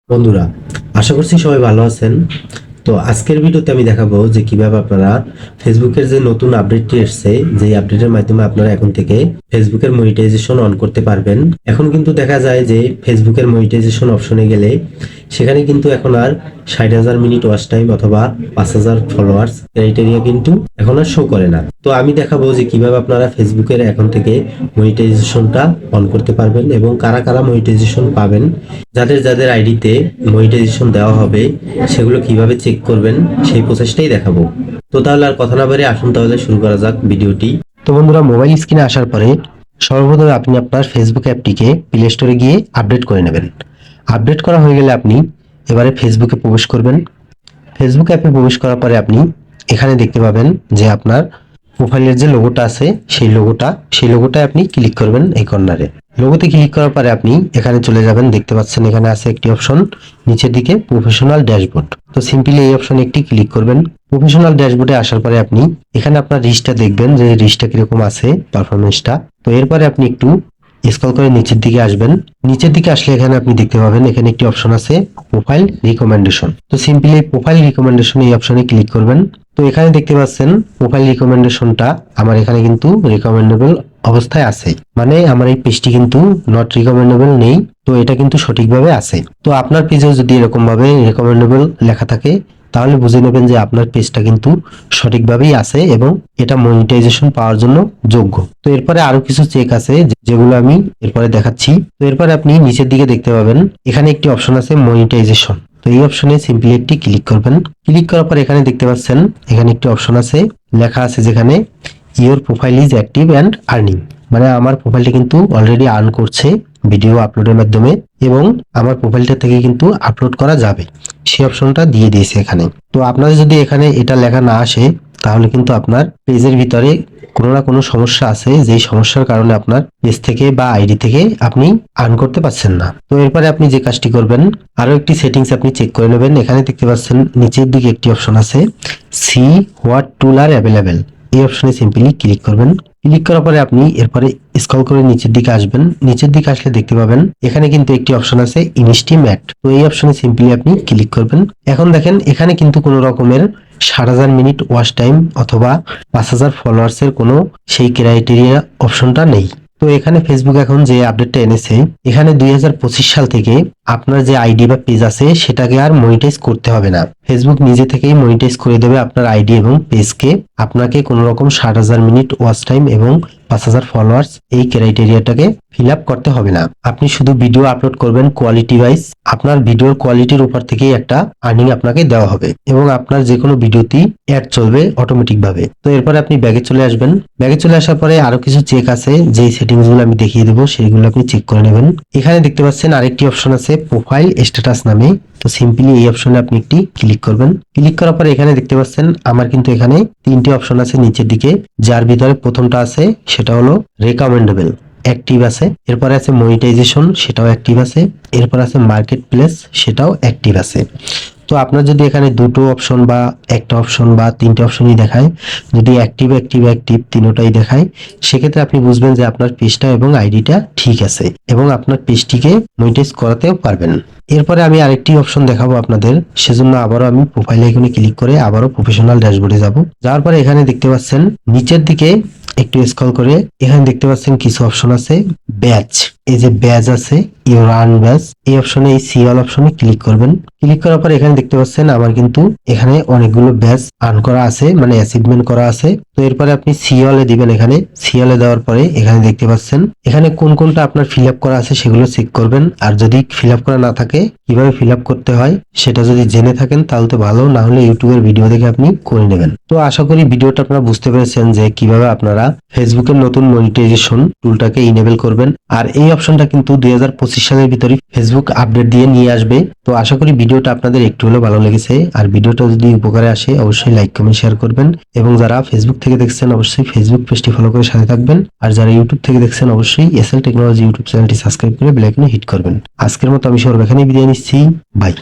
বন্ধুরা, আশা করছি সবাই ভালো আছেন। তো আজকের ভিডিওতে আমি দেখাবো যে কিভাবে আপনারা ফেসবুকের যে নতুন আপডেটটি এসেছে, যে আপডেটের মাধ্যমে আপনারা এখন থেকে ফেসবুকের মনিটাইজেশন অন করতে পারবেন। এখন কিন্তু দেখা যায় যে ফেসবুকের মনিটাইজেশন অপশনে গেলে সেখানে কিন্তু এখন আর 60,000 মিনিট ওয়াচ টাইম অথবা 5,000 ফলোয়ার্স ক্রাইটেরিয়া কিন্তু এখন আর শো করে না। তো আমি দেখাবো যে কিভাবে আপনারা ফেসবুকের এখন থেকে মনিটাইজেশনটা অন করতে পারবেন এবং কারা কারা মনিটাইজেশন পাবেন, যাদের যাদের আইডিতে মনিটাইজেশন দেওয়া হবে সেগুলো কিভাবে চেক করবেন সেই প্রসেসটাই দেখাবো। তো তাহলে আর কথা না বাড়িয়ে আসুন তাহলে শুরু করা যাক ভিডিওটি। তো বন্ধুরা, মোবাইল স্ক্রিনে আসার পরে সর্বপ্রথম আপনি আপনার ফেসবুক অ্যাপটিকে প্লে স্টোরে গিয়ে আপডেট করে নেবেন। আপডেট করা হয়ে গেলে আপনি এবারে ফেসবুকে প্রবেশ করবেন। ফেসবুক অ্যাপে প্রবেশ করার পরে আপনি এখানে দেখতে পাবেন যে আপনার প্রোফাইলের যে লোগোটা আছে সেই লোগোটায় আপনি ক্লিক করবেন। এই কর্নারে লোগোতে ক্লিক করার পরে আপনি এখানে চলে যাবেন। দেখতে পাচ্ছেন এখানে আছে একটি অপশন নিচের দিকে প্রফেশনাল ড্যাশবোর্ড। তো সিম্পলি এই অপশনে একটি ক্লিক করবেন। প্রফেশনাল ড্যাশবোর্ডে আসার পরে আপনি এখানে আপনার রিচটা দেখবেন যে রিচটা কিরকম আছে, পারফরমেন্সটা। তো এরপরে আপনি একটু স্ক্রল করে নিচের দিকে আসবেন। নিচের দিকে আসলে এখানে আপনি দেখতে পাবেন এখানে একটি অপশন আছে প্রোফাইল রিকমেন্ডেশন। তো সিম্পলি প্রোফাইল রিকমেন্ডেশন এই অপশনে ক্লিক করবেন। তো এখানে দেখতে পাচ্ছেন প্রোফাইল রিকমেন্ডেশনটা আমার এখানে কিন্তু রিকমেন্ডেবল অবস্থায় আছে, মানে আমার এই পেজটি কিন্তু নট রিকমেন্ডেবল নেই। তো এটা কিন্তু সঠিকভাবে আছে। তো আপনার পেজেও যদি এরকম ভাবে রিকমেন্ডেবল লেখা থাকে তাহলে বুঝে নেবেন যে আপনার পেজটা কিন্তু সঠিকভাবেই আছে এবং এটা মনিটাইজেশন পাওয়ার জন্য যোগ্য। তো এরপরে আরো কিছু চেক আছে যেগুলো আমি এরপরে দেখাচ্ছি। তো এরপরে আপনি নিচের দিকে দেখতে পাবেন এখানে একটি অপশন আছে মনিটাইজেশন। তো এই অপশনে সিম্পলি একটি ক্লিক করবেন। ক্লিক করার পর এখানে দেখতে পাচ্ছেন এখানে একটি অপশন আছে, লেখা আছে যেখানে your profile is active and earning, মানে আমার প্রোফাইলটি কিন্তু অলরেডি আর্ন করছে ভিডিও আপলোডের মাধ্যমে এবং আমার প্রোফাইলটা থেকে কিন্তু আপলোড করা যাবে, সেই অপশনটা দিয়ে দিয়েছে এখানে। তো আপনাদের যদি এখানে এটা লেখা না আসে তাহলে কিন্তু আপনার পেজের ভিতরে কোনো না কোনো সমস্যা আছে, যেই সমস্যার কারণে আপনার পেজ থেকে বা আইডি থেকে আপনি আর্ন করতে পারছেন না। তো এরপরে আপনি যে কাজটি করবেন, আরো একটি সেটিংস আপনি চেক করে নেবেন। এখানে দেখতে পাচ্ছেন নিচের দিকে একটি অপশন আছে see what tool are available. এই অপশনে সিম্পলি ক্লিক করবেন। ক্লিক করার পরে আপনি এরপরে স্ক্রল করে নিচের দিকে আসবেন। নিচের দিকে আসলে দেখতে পাবেন এখানে কিন্তু একটি অপশন আছে ইনস্টিমেট। তো এই অপশনে সিম্পলি আপনি ক্লিক করবেন। এখন দেখেন এখানে কিন্তু কোনো রকমের 60,000 মিনিট ওয়াচ টাইম অথবা 5,000 ফলোয়ার্স এর কোনো সেই ক্রাইটেরিয়া অপশনটা নেই। তো এখানে ফেসবুক এখন যে আপডেটটা এনেছে, এখানে 2025 সাল থেকে আপনার যে আইডি বা পেজ আছে সেটাকে আর মনিটাইজ করতে হবে না। ফেসবুক নিজে থেকেই মনিটাইজ করে দেবে আপনার আইডি এবং পেজকে। আপনাকে কোনো রকম 60,000 মিনিট ওয়াচ টাইম এবং 5,000 ফলোয়ার্স এই ক্রাইটেরিয়াটাকে ফিল আপ করতে হবে না। আপনি শুধু ভিডিও আপলোড করবেন কোয়ালিটি ওয়াইজ, আপনার ভিডিওর কোয়ালিটির উপর থেকেই একটা আর্নিং আপনাকে দেওয়া হবে এবং আপনার যে কোনো ভিডিওতেই অ্যাড চলবে অটোমেটিক ভাবে। তো এরপরে আপনি ব্যাগে চলে আসবেন। ব্যাগে চলে আসার পরে আরো কিছু চেক আছে, যেই সেটিংস গুলো আমি দেখিয়ে দেবো সেইগুলো আপনি চেক করে নেবেন। এখানে দেখতে পাচ্ছেন আরেকটি অপশন আছে প্রোফাইল স্ট্যাটাস নামে। তো সিম্পলি এই অপশনে আপনি একটি ক্লিক করবেন। ক্লিক করার পরে এখানে দেখতে পাচ্ছেন আমার কিন্তু এখানে তিনটি অপশন আছে নিচের দিকে, যার ভিতরে প্রথমটা আছে সেটা হলো রেকমেন্ডেবল, অ্যাক্টিভ আছে। এরপরে আছে মনিটাইজেশন, সেটাও অ্যাক্টিভ আছে। এরপর আছে মার্কেট প্লেস, সেটাও অ্যাক্টিভ আছে। তো আপনার যদি এখানে দুটো অপশন বা একটা অপশন বা তিনটে অপশনই দেখায়, যদি অ্যাক্টিভ অ্যাক্টিভ অ্যাক্টিভ তিনোটাই দেখায়, সেক্ষেত্রে আপনি বুঝবেন যে আপনার পেজটা এবং আইডিটা ঠিক আছে এবং আপনার পেজটিকে মনিটাইজ করাতেও পারবেন। এরপরে আমি আরেকটি অপশন দেখাবো আপনাদের, সেজন্য আবারও আমি প্রোফাইল আইকনে ক্লিক করে আবারও প্রফেশনাল ড্যাশবোর্ডে যাব। যাওয়ার পরে এখানে দেখতে পাচ্ছেন নিচের দিকে একটু স্ক্রল করে এখানে দেখতে পাচ্ছেন কিছু অপশন আছে ব্যাচ। এই যে ব্যাচ আছে ইউর আর্ন ব্যাচ, এই অপশনে এই সি অল অপশনে ক্লিক করবেন। ক্লিক করার পর এখানে দেখতে পাচ্ছেন আমার কিন্তু এখানে অনেকগুলো ব্যাচ আর্ন করা আছে, মানে অ্যাচিভমেন্ট করা আছে। তো এরপরে আপনি সি অল এ দিবেন। এখানে সি অল এ দেওয়ার পরে এখানে দেখতে পাচ্ছেন এখানে কোন কোনটা আপনার ফিল আপ করা আছে সেগুলো চেক করবেন। আর যদি ফিল আপ করা না থাকে কিভাবে ফিল আপ করতে হয় সেটা যদি জেনে থাকেন তাহলে তো ভালো, না হলে ইউটিউবের ভিডিও দেখে আপনি করে নেবেন। তো আশা করি ভিডিওটা আপনারা বুঝতে পেরেছেন যে কিভাবে আপনারা ফেসবুকের নতুন মনিটাইজেশন টুলটাকে ইনেবল করবেন। আর এই অপশনটা কিন্তু 2025 সালের ভিতরে ফেসবুক আপডেট দিয়ে নিয়ে আসবে। তো আশা করি ভিডিওটা আপনাদের একটু হলেও ভালো লেগেছে। আর ভিডিওটা যদি উপকারে আসে অবশ্যই লাইক কমেন্ট শেয়ার করবেন এবং যারা ফেসবুক থেকে দেখছেন অবশ্যই ফেসবুক পেজটি ফলো করে সাথে থাকবেন। আর যারা ইউটিউব থেকে দেখছেন অবশ্যই এসএল টেকনোলজি ইউটিউব চ্যানেলটি সাবস্ক্রাইব করে বেল আইকনে হিট করবেন। আজকের মতো আমি সর্ব এখানেই বিদায় নিচ্ছি। বাই।